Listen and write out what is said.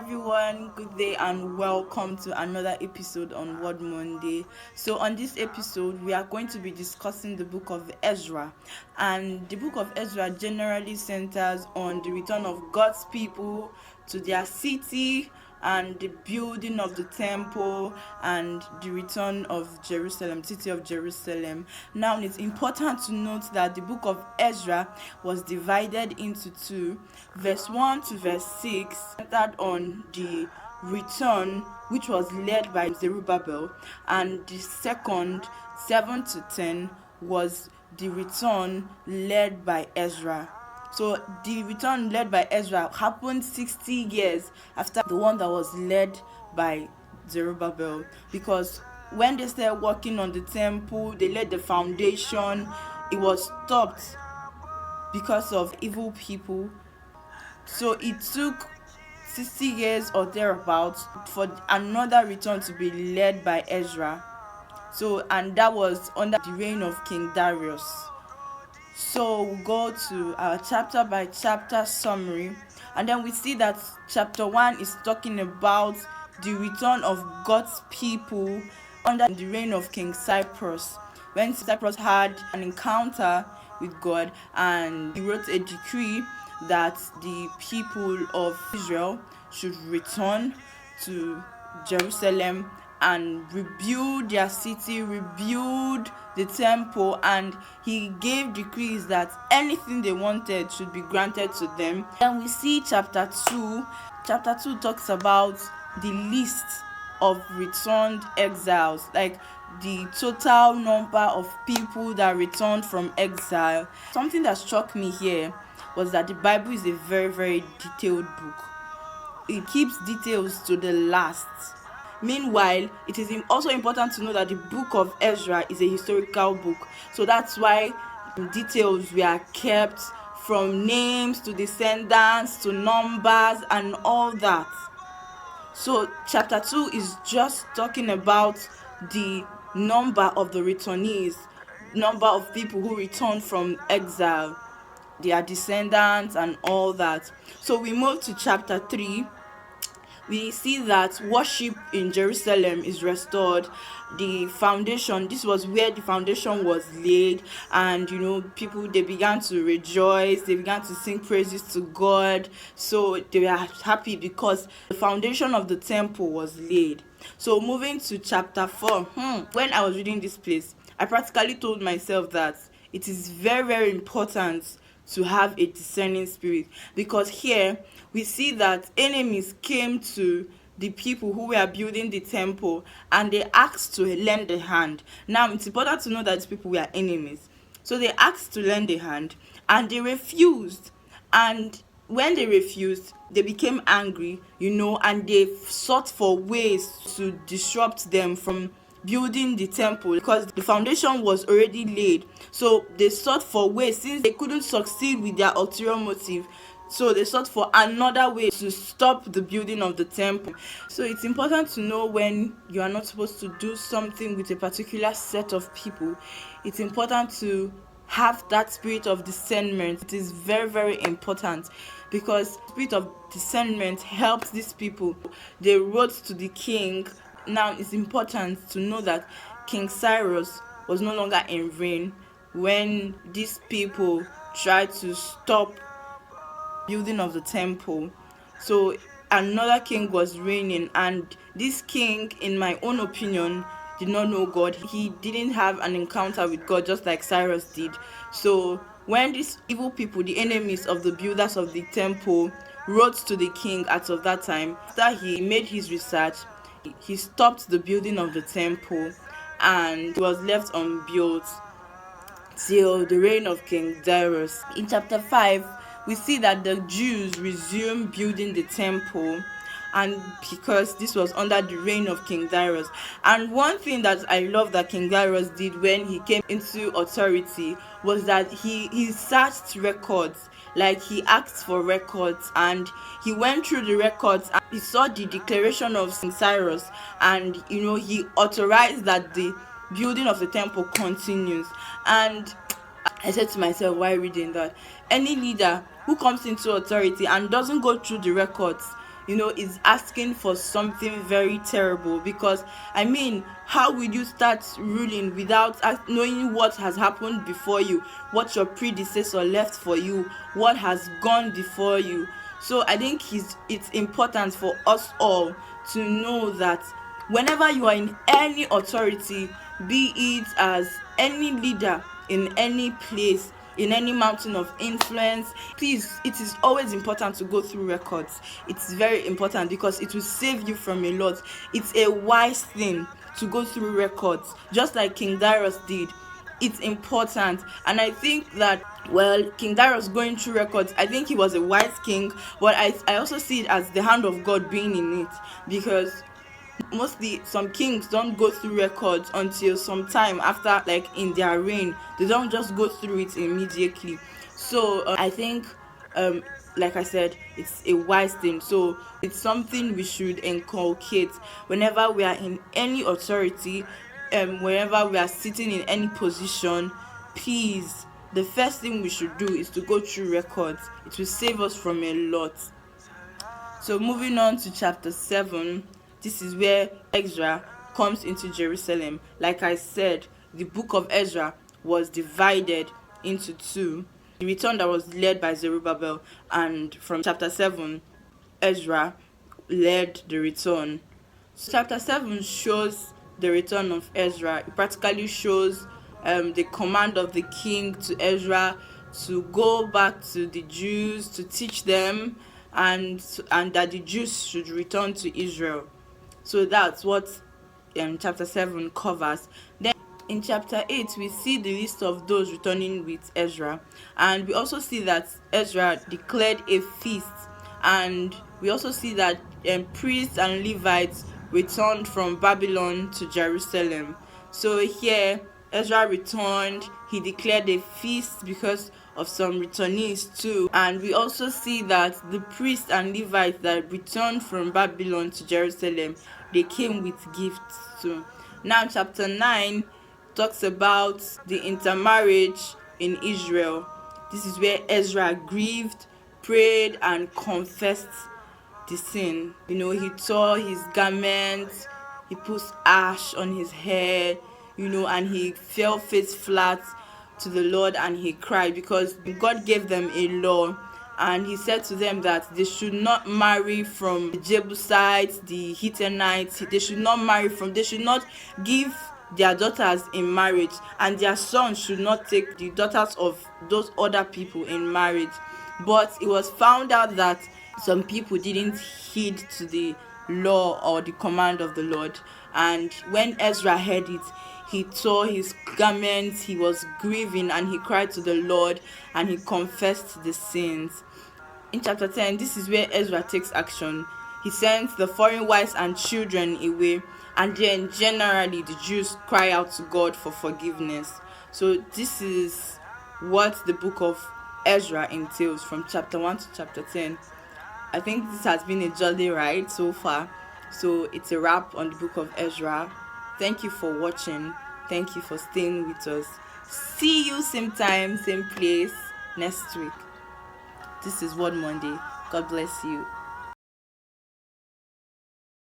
everyone, good day and welcome to another episode on Word Monday. So on this episode we are going to be discussing the book of Ezra, and the book of Ezra generally centers on the return of God's people to their city and the building of the temple and the return of Jerusalem, city of Jerusalem. Now it's important to note that the book of Ezra was divided into two. Verse 1 to verse 6 centered on the return, which was led by Zerubbabel, and the second 7 to 10 was the return led by Ezra. So the return led by Ezra happened 60 years after the one that was led by Zerubbabel, because when they started working on the temple, they laid the foundation. It was stopped because of evil people. So it took 60 years or thereabouts for another return to be led by Ezra. And that was under the reign of King Darius. So we'll go to our chapter by chapter summary, and then we see that chapter 1 is talking about the return of God's people under the reign of King Cyrus, when Cyrus had an encounter with God and he wrote a decree that the people of Israel should return to Jerusalem and rebuild their city, rebuild the temple, and he gave decrees that anything they wanted should be granted to them. Then we see chapter 2. Chapter 2 talks about the list of returned exiles, like the total number of people that returned from exile. Something that struck me here was that the Bible is a very, very detailed book. It keeps details to the last. Meanwhile, it is also important to know that the book of Ezra is a historical book. So that's why details were kept, from names to descendants to numbers and all that. So chapter 2 is just talking about the number of the returnees, number of people who returned from exile, their descendants and all that. So we move to chapter 3. We see that worship in Jerusalem is restored. The foundation, this was where the foundation was laid, and people, they began to rejoice, they began to sing praises to God. So they were happy because the foundation of the temple was laid. So moving to chapter 4, when I was reading this place, I practically told myself that it is very, very important to have a discerning spirit, because here we see that enemies came to the people who were building the temple and they asked to lend a hand. Now it's important to know that these people were enemies, so they asked to lend a hand and they refused. And when they refused, they became angry, and they sought for ways to disrupt them from building the temple, because the foundation was already laid. So they sought for ways, since they couldn't succeed with their ulterior motive, so they sought for another way to stop the building of the temple. So it's important to know when you are not supposed to do something with a particular set of people. It's important to have that spirit of discernment. It is very, very important, because spirit of discernment helps these people. They wrote to the king. Now it's important to know that King Cyrus was no longer in reign when these people tried to stop building of the temple. So another king was reigning, and this king, in my own opinion, did not know God. He didn't have an encounter with God just like Cyrus did. So when these evil people, the enemies of the builders of the temple, wrote to the king as of that time, after he made his research, he stopped the building of the temple and it was left unbuilt till the reign of King Darius. In chapter 5, we see that the Jews resumed building the temple, and because this was under the reign of King Darius. And one thing that I love that King Darius did when he came into authority was that he searched records. Like, he asked for records and he went through the records and he saw the declaration of King Cyrus, and he authorized that the building of the temple continues. And I said to myself while reading that any leader who comes into authority and doesn't go through the records, is asking for something very terrible. Because I mean, how will you start ruling without knowing what has happened before you, what your predecessor left for you, what has gone before you? So I think it's important for us all to know that whenever you are in any authority, be it as any leader in any place, in any mountain of influence, please, it is always important to go through records. It's very important because it will save you from a lot. It's a wise thing to go through records, just like King Darius did. It's important. And I think that, well, King Darius going through records, I think he was a wise king, but I also see it as the hand of God being in it. Because mostly some kings don't go through records until some time after, like in their reign. They don't just go through it immediately. So I think, like I said, it's a wise thing. So it's something we should inculcate whenever we are in any authority, whenever we are sitting in any position. Please, the first thing we should do is to go through records. It will save us from a lot. So moving on to chapter 7, this is where Ezra comes into Jerusalem. Like I said, the book of Ezra was divided into two. The return that was led by Zerubbabel, and from chapter 7, Ezra led the return. So chapter 7 shows the return of Ezra. It practically shows the command of the king to Ezra to go back to the Jews, to teach them, and that the Jews should return to Israel. So that's what chapter 7 covers. Then in chapter 8, we see the list of those returning with Ezra, and we also see that Ezra declared a feast, and we also see that priests and Levites returned from Babylon to Jerusalem. So here Ezra returned, he declared a feast because of some returnees too. And we also see that the priests and Levites that returned from Babylon to Jerusalem, they came with gifts too. Now chapter 9 talks about the intermarriage in Israel. This is where Ezra grieved, prayed, and confessed the sin. He tore his garments, he put ash on his head, and he fell face flat to the Lord and he cried, because God gave them a law, and he said to them that they should not marry from the Jebusites, the Hittenites. They should not give their daughters in marriage, and their sons should not take the daughters of those other people in marriage. But it was found out that some people didn't heed to the law or the command of the Lord, and when Ezra heard it, he tore his garments, he was grieving, and he cried to the Lord, and he confessed the sins. In chapter 10, this is where Ezra takes action. He sends the foreign wives and children away, and then generally the Jews cry out to God for forgiveness. So this is what the book of Ezra entails from chapter 1 to chapter 10. I think this has been a jolly ride so far. So it's a wrap on the book of Ezra. Thank you for watching. Thank you for staying with us. See you same time, same place next week. This is Word Monday. God bless you.